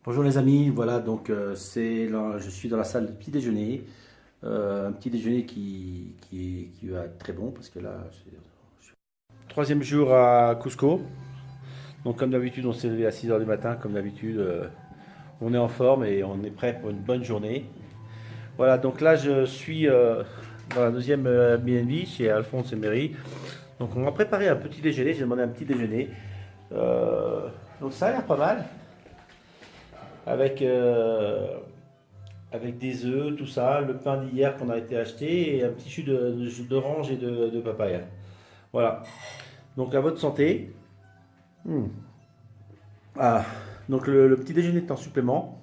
Bonjour les amis, voilà donc je suis dans la salle de petit déjeuner, un petit déjeuner qui va être très bon parce que là troisième jour à Cusco, donc comme d'habitude on s'est levé à 6 heures du matin, comme d'habitude on est en forme et on est prêt pour une bonne journée. Voilà donc là je suis dans la deuxième Airbnb chez Alphonse et Mary, donc on m'a préparé un petit déjeuner, j'ai demandé un petit déjeuner. Euh, donc ça a l'air pas mal avec avec des œufs, tout ça, le pain d'hier qu'on a été acheté et un petit jus d'orange et de papaye. Voilà. Donc à votre santé. Hmm. Ah. Donc le petit déjeuner est en supplément.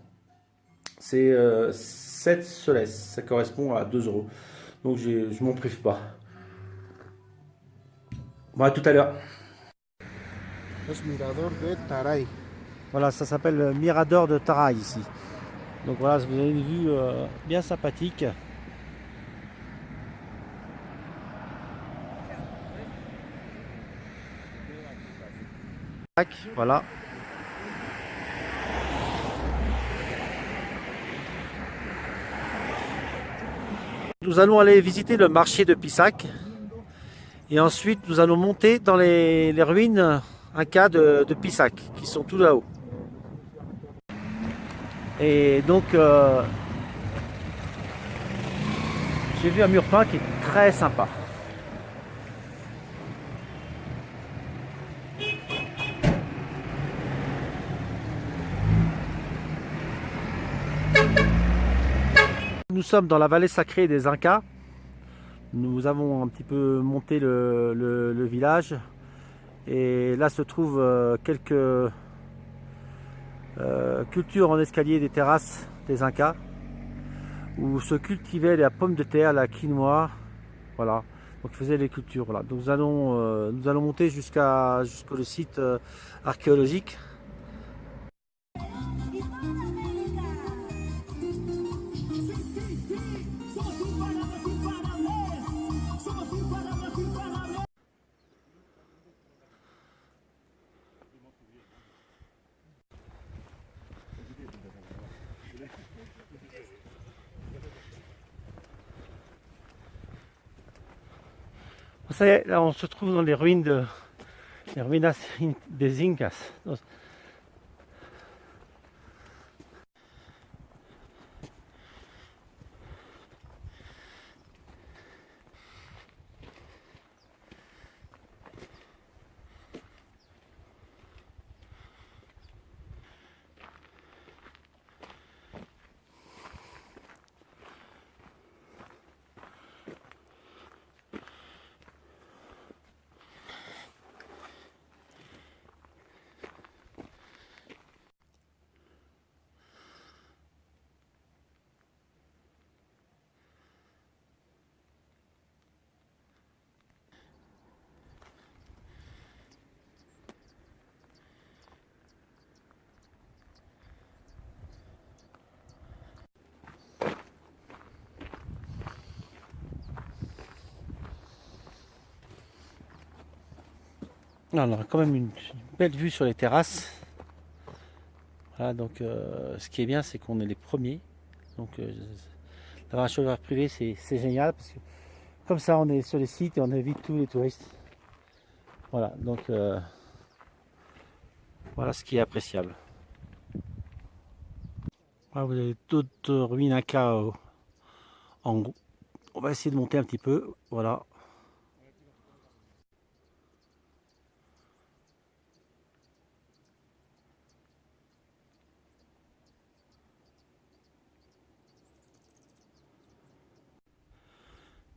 C'est 7 soles. Ça correspond à 2 euros. Donc je m'en prive pas. Bon, à tout à l'heure. Es Mirador de Taray. Voilà, ça s'appelle le Mirador de Taraï ici. Donc voilà, vous avez une vue bien sympathique. Voilà. Nous allons aller visiter le marché de Pissac. Et ensuite, nous allons monter dans les ruines Inca de Pissac, qui sont tout là-haut. Et donc, j'ai vu un mur peint qui est très sympa. Nous sommes dans la vallée sacrée des Incas. Nous avons un petit peu monté le village. Et là se trouvent quelques cultures en escalier des terrasses des Incas, où se cultivait la pomme de terre, la quinoa. Voilà. Donc ils faisaient les cultures. Voilà. Donc nous allons monter jusqu'au site archéologique. Ça y est, là on se trouve dans les ruines les ruinas des Incas. Là, on a quand même une belle vue sur les terrasses. Voilà, donc ce qui est bien, c'est qu'on est les premiers. Donc d'avoir un chauffeur privé, c'est génial parce que comme ça, on est sur les sites et on évite tous les touristes. Voilà, donc voilà ce qui est appréciable. Voilà, vous avez d'autres ruines Inca en gros. On va essayer de monter un petit peu. Voilà.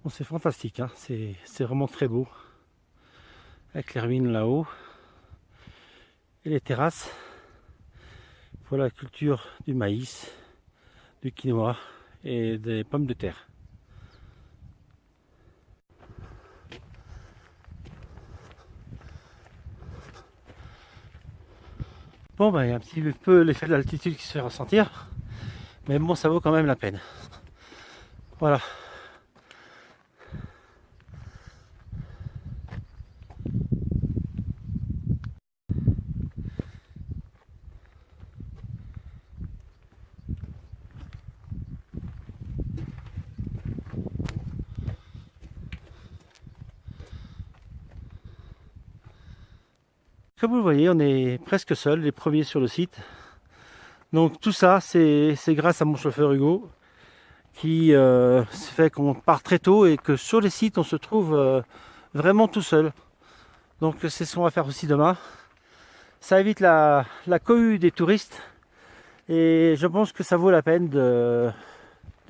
Bon, c'est fantastique, hein. C'est vraiment très beau. Avec les ruines là-haut. Et les terrasses. Pour la culture du maïs, du quinoa et des pommes de terre. Bon, bah, il y a un petit peu l'effet de l'altitude qui se fait ressentir. Mais bon, ça vaut quand même la peine. Voilà. Comme vous le voyez, on est presque seuls, les premiers sur le site. Donc tout ça, c'est grâce à mon chauffeur Hugo, qui fait qu'on part très tôt et que sur les sites, on se trouve vraiment tout seul. Donc c'est ce qu'on va faire aussi demain. Ça évite la cohue des touristes et je pense que ça vaut la peine de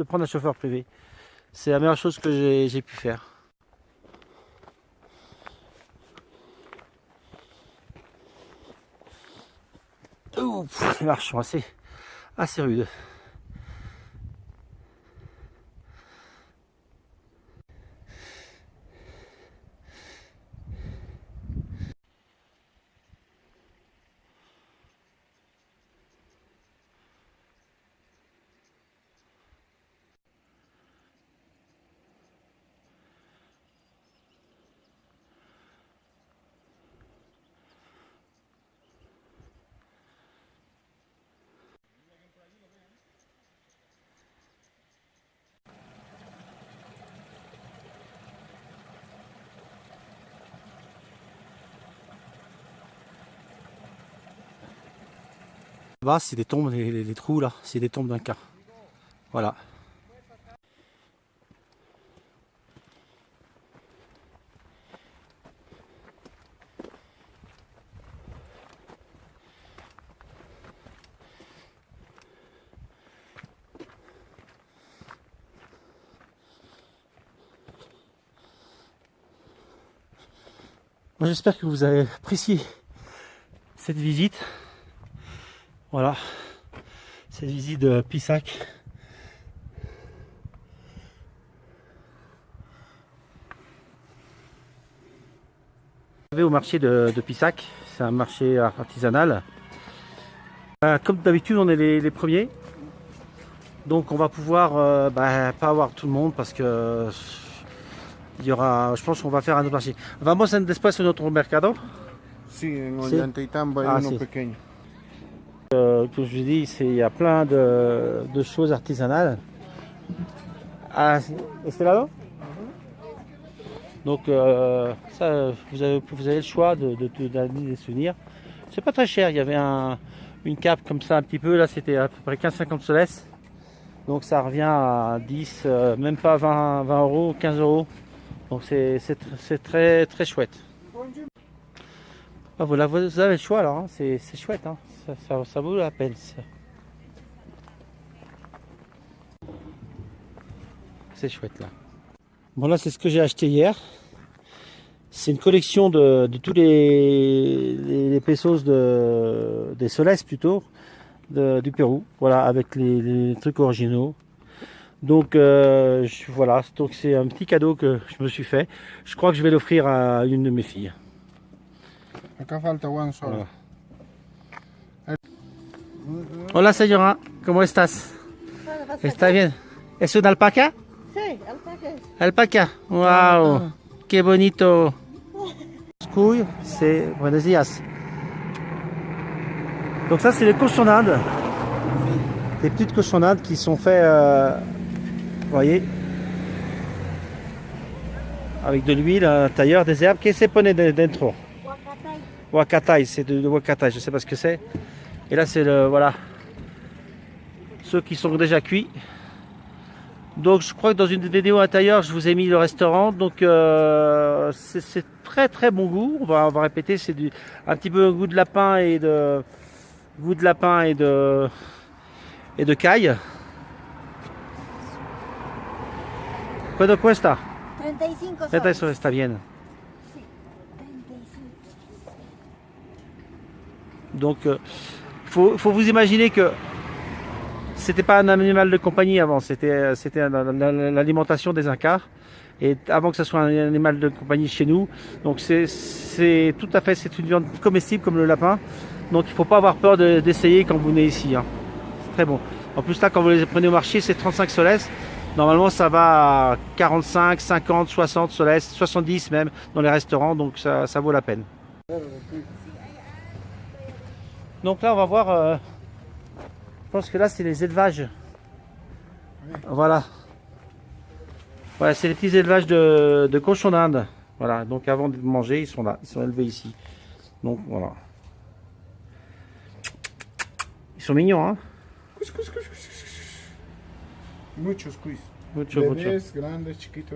prendre un chauffeur privé. C'est la meilleure chose que j'ai pu faire. Les marches sont assez rudes. Là-bas, c'est des tombes, les trous là, c'est des tombes d'Inca. Voilà. J'espère que vous avez apprécié cette visite. Voilà, cette visite de Pisac. Au marché de Pisac, c'est un marché artisanal. Comme d'habitude, on est les premiers. Donc on va pouvoir pas avoir tout le monde parce que il y aura, je pense qu'on va faire un autre marché. Vamos después en otro mercado. Sí, en Sí. Ollantaytambo hay Ah, uno sí. pequeño. Comme je vous dis, il y a plein de choses artisanales. Ah, este lado? Donc ça, vous avez le choix d'amener des souvenirs. C'est pas très cher, il y avait une cape comme ça un petit peu, là c'était à peu près 15-50 soles. Donc ça revient à 10, même pas 20 euros, 15 euros. Donc c'est très très chouette. Ah, voilà, vous avez le choix alors, hein. C'est chouette, hein. Ça vaut la peine. C'est chouette là. Bon là c'est ce que j'ai acheté hier. C'est une collection de tous les pesos des soles plutôt du Pérou. Voilà, avec les trucs originaux. Donc voilà, donc c'est un petit cadeau que je me suis fait. Je crois que je vais l'offrir à une de mes filles. Acá falta one solo. Voilà. Hola señora, ¿cómo estás? ¿Está bien? ¿Es una alpaca? Sí, alpaca. Alpaca, wow, qué bonito. Couille, c'est buenos días. Donc ça c'est les cochonnades, des petites cochonnades qui sont faites, vous voyez, avec de l'huile à l'intérieur, des herbes. Qu'est-ce que c'est pone dentro? Huacatay. Wakatay, c'est de wakatay, je sais pas ce que c'est. Et là c'est le, voilà, ceux qui sont déjà cuits. Donc je crois que dans une vidéo antérieure je vous ai mis le restaurant. Donc c'est très très bon goût. On va répéter, c'est un petit peu goût de lapin et de caille. ¿Cuánto cuesta? 35 soles. Eso está bien. Sí, 35. Donc faut vous imaginer que c'était pas un animal de compagnie avant, c'était l'alimentation des Incas, et avant que ce soit un animal de compagnie chez nous. Donc c'est tout à fait, c'est une viande comestible comme le lapin. Donc il faut pas avoir peur d'essayer quand vous venez ici, hein. C'est très bon. En plus là, quand vous les prenez au marché, c'est 35 soles. Normalement ça va à 45, 50, 60 soles, 70 même dans les restaurants, donc ça vaut la peine. Donc là on va voir, je pense que là c'est les élevages. Voilà. Voilà, c'est les petits élevages de cochons d'Inde. Voilà, donc avant de manger, ils sont là, ils sont élevés ici. Donc voilà. Ils sont mignons, hein. Muchos quiz. Mucho, mucho. Bebés, grandes, chiquitos.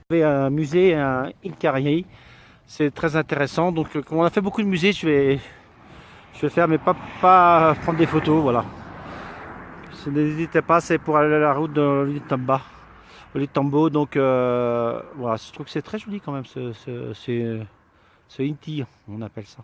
Il y avait un musée à Incarie. C'est très intéressant. Donc, comme on a fait beaucoup de musées, je vais faire, mais pas prendre des photos. Voilà. N'hésitez pas, c'est pour aller à la route de l'île Tamba, l'île Tambo. Donc, voilà, je trouve que c'est très joli quand même, ce Inti, on appelle ça.